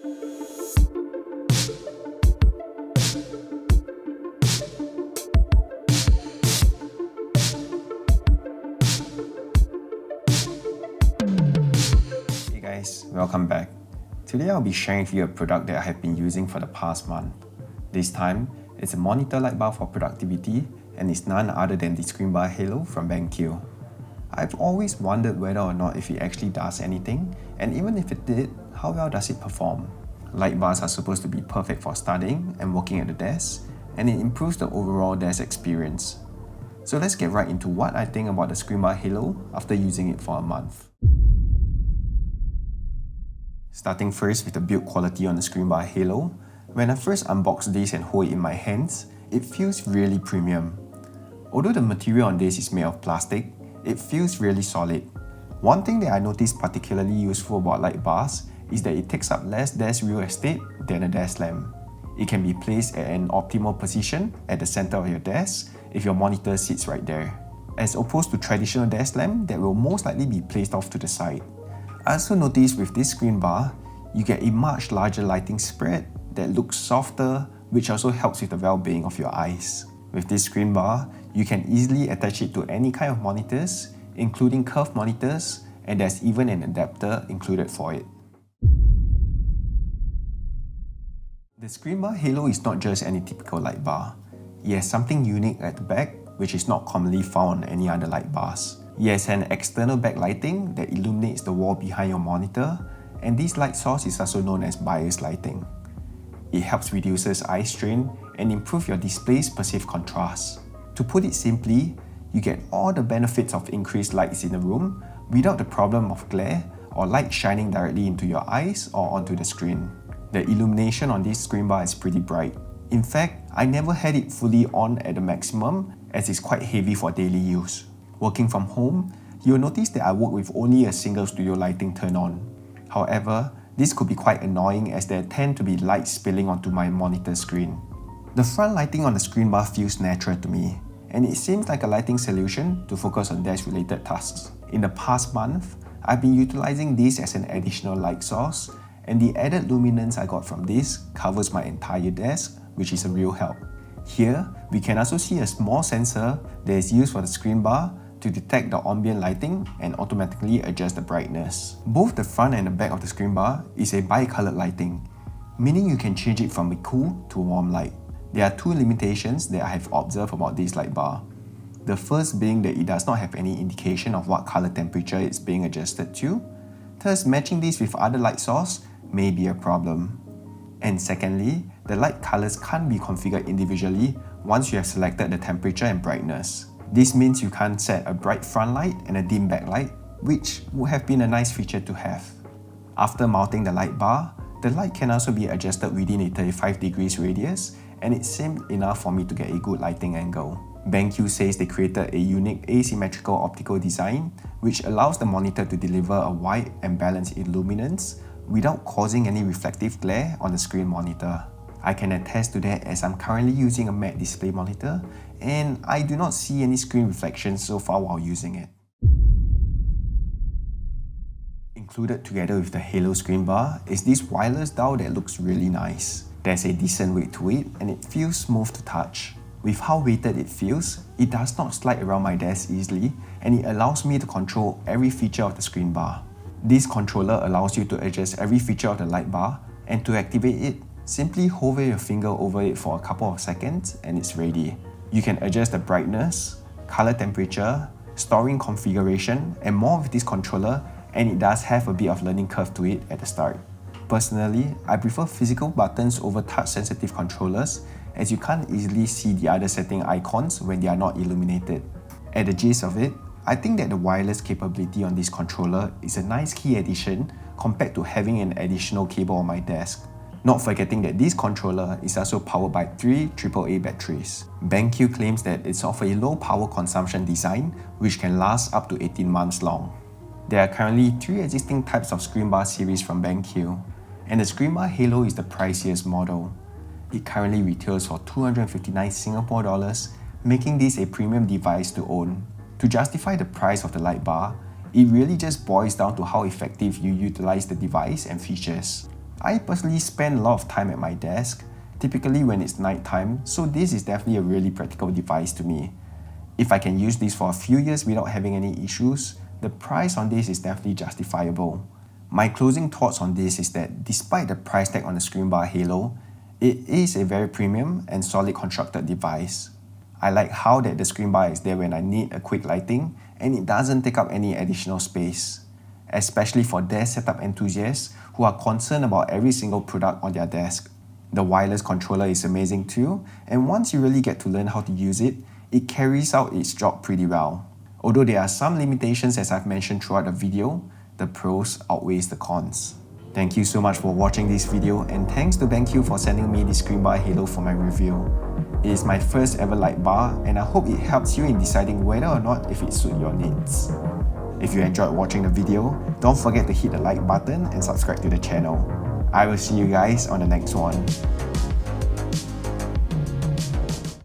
Hey guys, welcome back. Today I'll be sharing with you a product that I have been using for the past month. This time, it's a monitor light bar for productivity and it's none other than the Screenbar Halo from BenQ. I've always wondered whether or not if it actually does anything, and even if it did, how well does it perform? Light bars are supposed to be perfect for studying and working at the desk, and it improves the overall desk experience. So let's get right into what I think about the Screenbar Halo after using it for a month. Starting first with the build quality on the Screenbar Halo, when I first unbox this and hold it in my hands, it feels really premium. Although the material on this is made of plastic, it feels really solid. One thing that I noticed particularly useful about light bars is that it takes up less desk real estate than a desk lamp. It can be placed at an optimal position at the center of your desk if your monitor sits right there, as opposed to traditional desk lamp that will most likely be placed off to the side. I also noticed with this screen bar, you get a much larger lighting spread that looks softer, which also helps with the well-being of your eyes. With this screen bar, you can easily attach it to any kind of monitors, including curved monitors, and there's even an adapter included for it. The Screenbar Halo is not just any typical light bar. It has something unique at the back, which is not commonly found on any other light bars. It has an external backlighting that illuminates the wall behind your monitor, and this light source is also known as bias lighting. It helps reduces eye strain and improve your display's perceived contrast. To put it simply, you get all the benefits of increased lights in the room without the problem of glare or light shining directly into your eyes or onto the screen. The illumination on this screen bar is pretty bright. In fact, I never had it fully on at the maximum as it's quite heavy for daily use. Working from home, you'll notice that I work with only a single studio lighting turned on. However, this could be quite annoying as there tend to be light spilling onto my monitor screen. The front lighting on the screen bar feels natural to me, and it seems like a lighting solution to focus on desk-related tasks. In the past month, I've been utilizing this as an additional light source, and the added luminance I got from this covers my entire desk, which is a real help. Here, we can also see a small sensor that is used for the screen bar to detect the ambient lighting and automatically adjust the brightness. Both the front and the back of the screen bar is a bi-colored lighting, meaning you can change it from a cool to warm light. There are two limitations that I have observed about this light bar. The first being that it does not have any indication of what color temperature it's being adjusted to, thus matching this with other light source may be a problem. And secondly, the light colors can't be configured individually once you have selected the temperature and brightness. This means you can't set a bright front light and a dim back light, which would have been a nice feature to have. After mounting the light bar, the light can also be adjusted within a 35 degrees radius, and it seemed enough for me to get a good lighting angle. BenQ says they created a unique asymmetrical optical design, which allows the monitor to deliver a wide and balanced illuminance without causing any reflective glare on the screen monitor. I can attest to that as I'm currently using a matte display monitor and I do not see any screen reflections so far while using it. Included together with the Halo screen bar is this wireless dial that looks really nice. There's a decent weight to it and it feels smooth to touch. With how weighted it feels, it does not slide around my desk easily and it allows me to control every feature of the screen bar. This controller allows you to adjust every feature of the light bar, and to activate it, simply hover your finger over it for a couple of seconds and it's ready. You can adjust the brightness, color temperature, storing configuration, and more with this controller, and it does have a bit of learning curve to it at the start. Personally, I prefer physical buttons over touch-sensitive controllers as you can't easily see the other setting icons when they are not illuminated. At the gist of it, I think that the wireless capability on this controller is a nice key addition compared to having an additional cable on my desk. Not forgetting that this controller is also powered by 3 AAA batteries. BenQ claims that it's of a low power consumption design which can last up to 18 months long. There are currently 3 existing types of ScreenBar series from BenQ, and the ScreenBar Halo is the priciest model. It currently retails for 259 Singapore dollars, making this a premium device to own. To justify the price of the light bar, it really just boils down to how effective you utilize the device and features. I personally spend a lot of time at my desk, typically when it's night time, so this is definitely a really practical device to me. If I can use this for a few years without having any issues, the price on this is definitely justifiable. My closing thoughts on this is that despite the price tag on the Screenbar Halo, it is a very premium and solid constructed device. I like how that the Screenbar is there when I need a quick lighting and it doesn't take up any additional space, especially for desk setup enthusiasts who are concerned about every single product on their desk. The wireless controller is amazing too, and once you really get to learn how to use it, it carries out its job pretty well. Although there are some limitations as I've mentioned throughout the video, the pros outweighs the cons. Thank you so much for watching this video, and thanks to BenQ for sending me the Screenbar Halo for my review. It is my first ever light bar, and I hope it helps you in deciding whether or not if it suits your needs. If you enjoyed watching the video, don't forget to hit the like button and subscribe to the channel. I will see you guys on the next one.